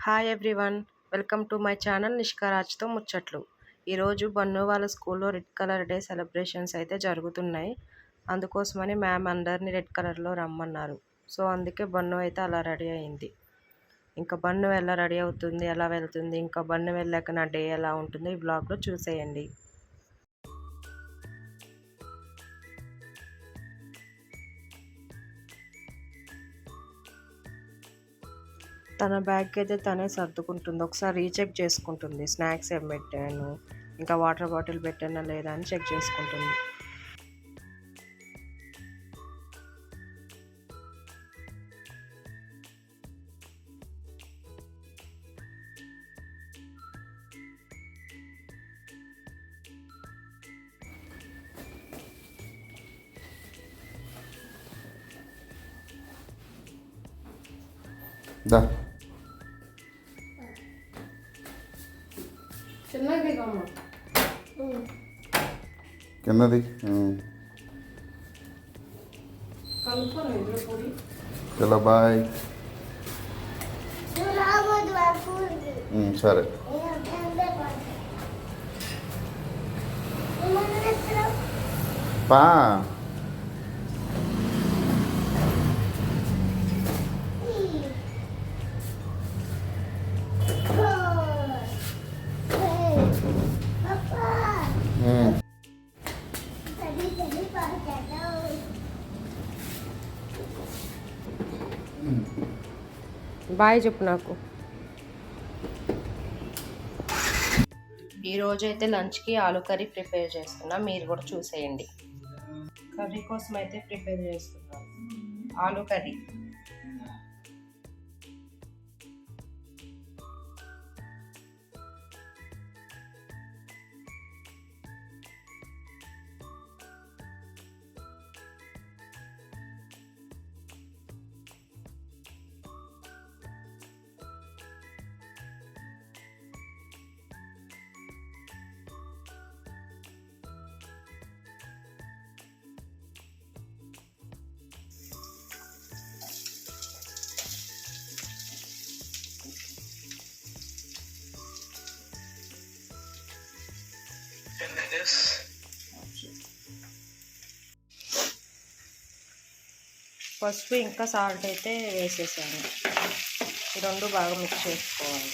Hi everyone, welcome to my channel నిష్కారాజ్తో ముచ్చట్లు. ఈరోజు బన్ను వాళ్ళ స్కూల్లో రెడ్ కలర్ డే సెలబ్రేషన్స్ అయితే జరుగుతున్నాయి. అందుకోసమని మ్యామ్ అందరినీ రెడ్ కలర్లో రమ్మన్నారు. సో అందుకే బన్ను అయితే అలా రెడీ అయింది. ఇంకా బన్ను ఎలా రెడీ అవుతుంది, ఎలా వెళ్తుంది, ఇంకా బన్ను వెళ్ళాక నా డే ఎలా ఉంటుందో ఈ బ్లాగ్లో చూసేయండి. తన బ్యాగ్ అయితే తనే సర్దుకుంటుంది. ఒకసారి రీచెక్ చేసుకుంటుంది, స్నాక్స్ ఏం పెట్టాను, ఇంకా వాటర్ బాటిల్ పెట్టానా లేదా అని చెక్ చేసుకుంటుంది. దా కిందది చలో బాయ్. సరే పా. బాయ్ చెప్పు నాకు. ఈరోజు అయితే లంచ్కి ఆలు కర్రీ ప్రిపేర్ చేస్తున్నా, మీరు కూడా చూసేయండి. కర్రీ కోసం అయితే ప్రిపేర్ చేస్తున్నాను ఆలు కర్రీ. పసుపు ఇంకా సాల్ట్ అయితే వేసేసాను. ఈ రెండు బాగా మిక్స్ చేసుకోవాలి.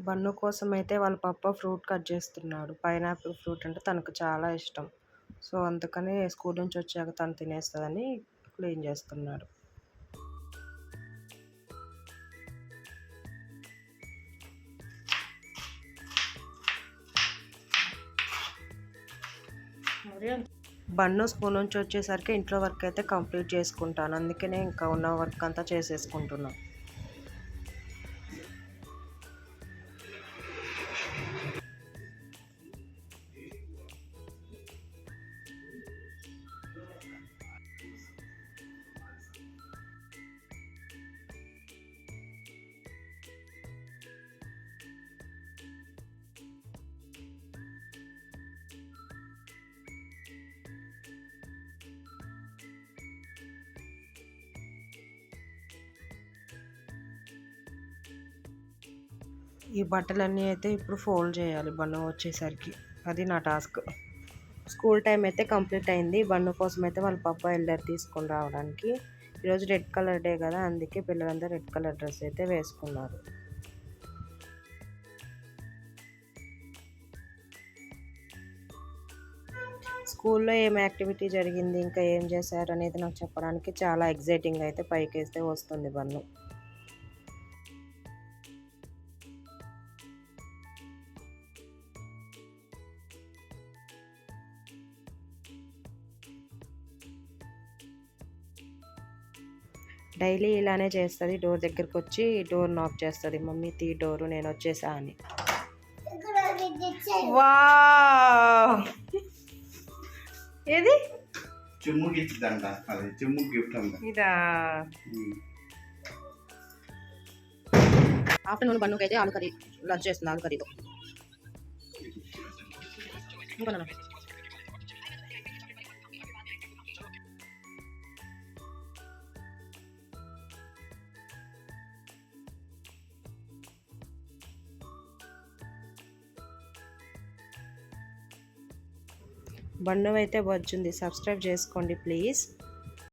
బన్ను కోసం అయితే వాళ్ళ పప్ప ఫ్రూట్ కట్ చేస్తున్నాడు. పైనాపిల్ ఫ్రూట్ అంటే తనకు చాలా ఇష్టం. సో అందుకని స్కూల్ నుంచి వచ్చాక తను తినేస్తుందని క్లీన్ చేస్తున్నాడు. బన్ను స్కూల్ నుంచి వచ్చేసరికి ఇంట్లో వర్క్ అయితే కంప్లీట్ చేసుకుంటాను. అందుకనే ఇంకా ఉన్న వర్క్ అంతా చేసేసుకుంటున్నాను. ఈ బట్టలన్నీ అయితే ఇప్పుడు ఫోల్డ్ చేయాలి బన్ను వచ్చేసరికి. అది నా టాస్క్. స్కూల్ టైం అయితే కంప్లీట్ అయింది. బన్ను కోసం అయితే వాళ్ళ పప్ప వెళ్ళారు తీసుకొని రావడానికి. ఈరోజు రెడ్ కలర్ డే కదా, అందుకే పిల్లలందరూ రెడ్ కలర్ డ్రెస్ అయితే వేసుకున్నారు. స్కూల్లో ఏం యాక్టివిటీ జరిగింది, ఇంకా ఏం చేశారు అనేది నాకు చెప్పడానికి చాలా ఎగ్జైటింగ్ అయితే పైకేస్తే వస్తుంది బన్ను. డైలీ ఇలానే చేస్తుంది. డోర్ దగ్గరకు వచ్చి డోర్ నాక్ చేస్తుంది, మమ్మీ తీ డోరు నేను వచ్చేసా అని. వావ్, ఏది ఇదా? ఆఫ్టర్నూన్ బన్నుకి అయితే ఆలు కర్రీ లంచ్ చేస్తుంది. ఆలు కర్రీతో ఇంకా బన్ను అయితే వచ్చింది, సబ్స్క్రైబ్ చేసుకోండి ప్లీజ్.